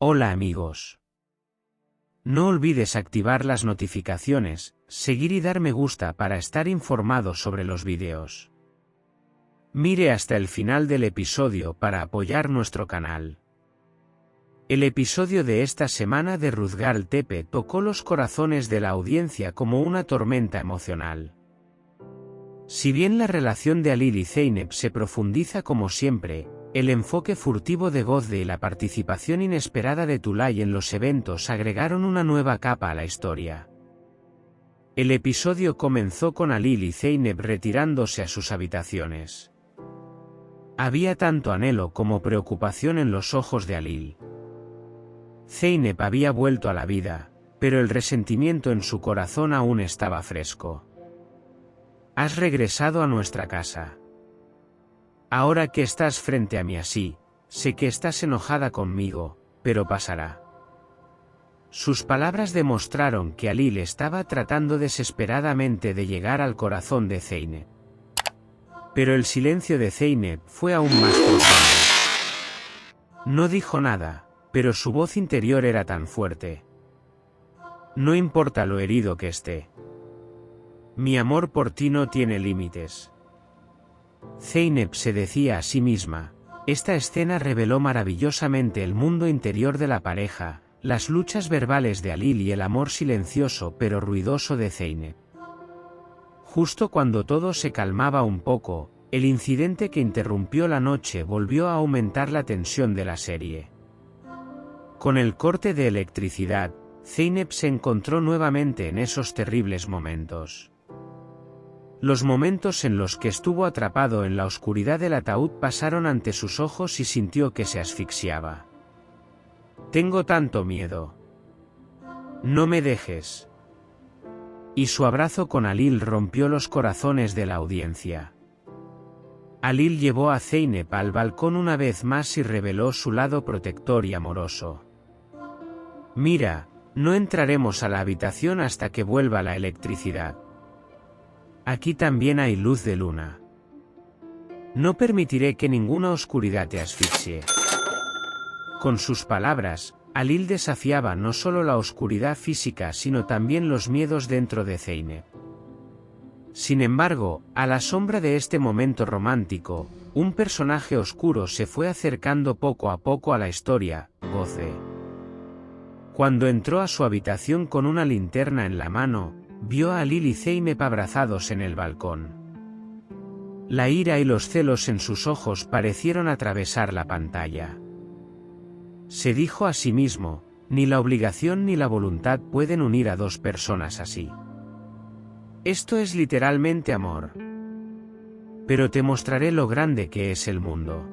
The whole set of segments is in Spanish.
Hola amigos. No olvides activar las notificaciones, seguir y dar me gusta para estar informado sobre los vídeos. Mire hasta el final del episodio para apoyar nuestro canal. El episodio de esta semana de Ruzgal Tepe tocó los corazones de la audiencia como una tormenta emocional. Si bien la relación de Halil y Zeynep se profundiza como siempre, el enfoque furtivo de Gözde y la participación inesperada de Tülay en los eventos agregaron una nueva capa a la historia. El episodio comenzó con Halil y Zeynep retirándose a sus habitaciones. Había tanto anhelo como preocupación en los ojos de Halil. Zeynep había vuelto a la vida, pero el resentimiento en su corazón aún estaba fresco. Has regresado a nuestra casa. Ahora que estás frente a mí así, sé que estás enojada conmigo, pero pasará. Sus palabras demostraron que Halil estaba tratando desesperadamente de llegar al corazón de Zeynep. Pero el silencio de Zeynep fue aún más profundo. No dijo nada, pero su voz interior era tan fuerte. No importa lo herido que esté. Mi amor por ti no tiene límites. Zeynep se decía a sí misma. Esta escena reveló maravillosamente el mundo interior de la pareja, las luchas verbales de Halil y el amor silencioso pero ruidoso de Zeynep. Justo cuando todo se calmaba un poco, el incidente que interrumpió la noche volvió a aumentar la tensión de la serie. Con el corte de electricidad, Zeynep se encontró nuevamente en esos terribles momentos. Los momentos en los que estuvo atrapado en la oscuridad del ataúd pasaron ante sus ojos y sintió que se asfixiaba. Tengo tanto miedo. No me dejes. Y su abrazo con Halil rompió los corazones de la audiencia. Halil llevó a Zeynep al balcón una vez más y reveló su lado protector y amoroso. Mira, no entraremos a la habitación hasta que vuelva la electricidad. Aquí también hay luz de luna. No permitiré que ninguna oscuridad te asfixie. Con sus palabras, Halil desafiaba no solo la oscuridad física sino también los miedos dentro de Zeynep. Sin embargo, a la sombra de este momento romántico, un personaje oscuro se fue acercando poco a poco a la historia, Gözde. Cuando entró a su habitación con una linterna en la mano, vio a Halil y Zeynep abrazados en el balcón. La ira y los celos en sus ojos parecieron atravesar la pantalla. Se dijo a sí mismo, ni la obligación ni la voluntad pueden unir a dos personas así. Esto es literalmente amor. Pero te mostraré lo grande que es el mundo.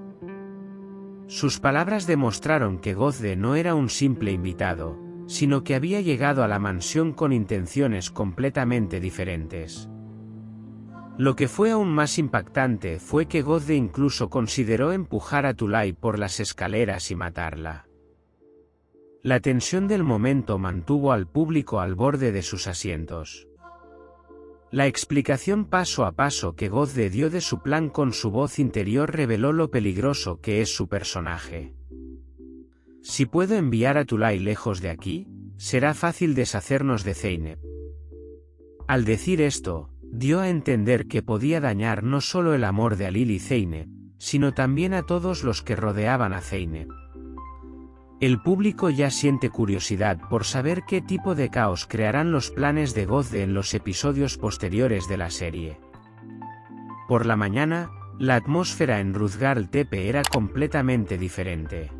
Sus palabras demostraron que Gözde no era un simple invitado, sino que había llegado a la mansión con intenciones completamente diferentes. Lo que fue aún más impactante fue que Gözde incluso consideró empujar a Tülay por las escaleras y matarla. La tensión del momento mantuvo al público al borde de sus asientos. La explicación paso a paso que Gözde dio de su plan con su voz interior reveló lo peligroso que es su personaje. Si puedo enviar a Tülay lejos de aquí, será fácil deshacernos de Zeynep. Al decir esto, dio a entender que podía dañar no solo el amor de Halil y Zeynep, sino también a todos los que rodeaban a Zeynep. El público ya siente curiosidad por saber qué tipo de caos crearán los planes de Gözde en los episodios posteriores de la serie. Por la mañana, la atmósfera en Ruzgal Tepe era completamente diferente.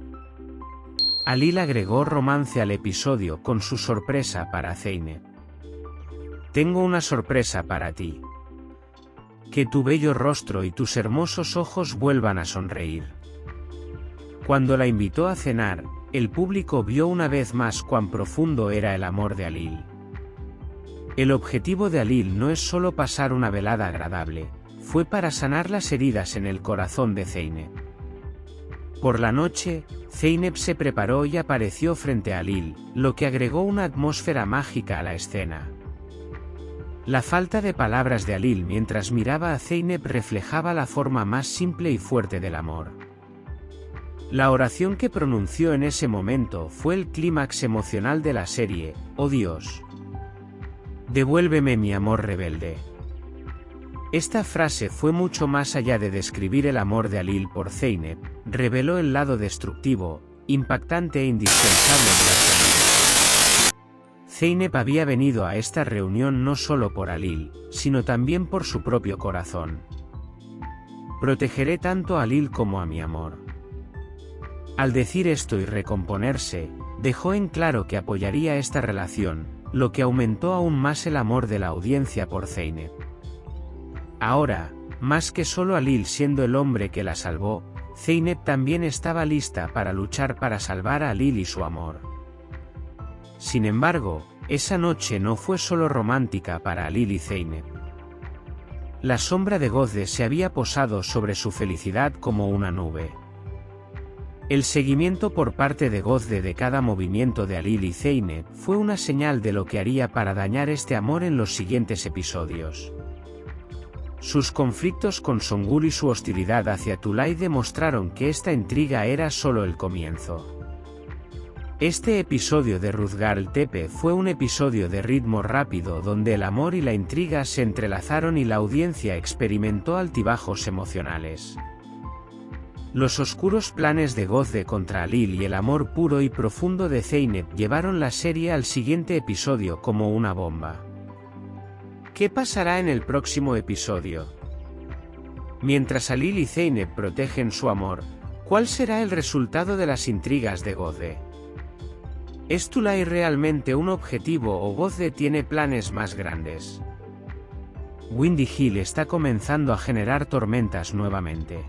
Halil agregó romance al episodio con su sorpresa para Zeynep. Tengo una sorpresa para ti. Que tu bello rostro y tus hermosos ojos vuelvan a sonreír. Cuando la invitó a cenar, el público vio una vez más cuán profundo era el amor de Halil. El objetivo de Halil no es solo pasar una velada agradable, fue para sanar las heridas en el corazón de Zeynep. Por la noche, Zeynep se preparó y apareció frente a Halil, lo que agregó una atmósfera mágica a la escena. La falta de palabras de Halil mientras miraba a Zeynep reflejaba la forma más simple y fuerte del amor. La oración que pronunció en ese momento fue el clímax emocional de la serie: «Oh Dios, devuélveme mi amor rebelde». Esta frase fue mucho más allá de describir el amor de Alil por Zeynep, reveló el lado destructivo, impactante e indispensable de la serie. Zeynep había venido a esta reunión no solo por Alil, sino también por su propio corazón. Protegeré tanto a Alil como a mi amor. Al decir esto y recomponerse, dejó en claro que apoyaría esta relación, lo que aumentó aún más el amor de la audiencia por Zeynep. Ahora, más que solo Alil siendo el hombre que la salvó, Zeynep también estaba lista para luchar para salvar a Alil y su amor. Sin embargo, esa noche no fue solo romántica para Alil y Zeynep. La sombra de Godde se había posado sobre su felicidad como una nube. El seguimiento por parte de Godde de cada movimiento de Alil y Zeynep fue una señal de lo que haría para dañar este amor en los siguientes episodios. Sus conflictos con Songul y su hostilidad hacia Tulay demostraron que esta intriga era solo el comienzo. Este episodio de Ruzgarl Tepe fue un episodio de ritmo rápido donde el amor y la intriga se entrelazaron y la audiencia experimentó altibajos emocionales. Los oscuros planes de Godde contra Alil y el amor puro y profundo de Zeynep llevaron la serie al siguiente episodio como una bomba. ¿Qué pasará en el próximo episodio? Mientras Alil y Zeynep protegen su amor, ¿cuál será el resultado de las intrigas de Godde? ¿Es Tulay realmente un objetivo o Godde tiene planes más grandes? Windy Hill está comenzando a generar tormentas nuevamente.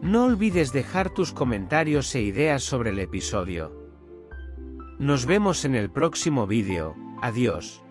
No olvides dejar tus comentarios e ideas sobre el episodio. Nos vemos en el próximo vídeo. Adiós.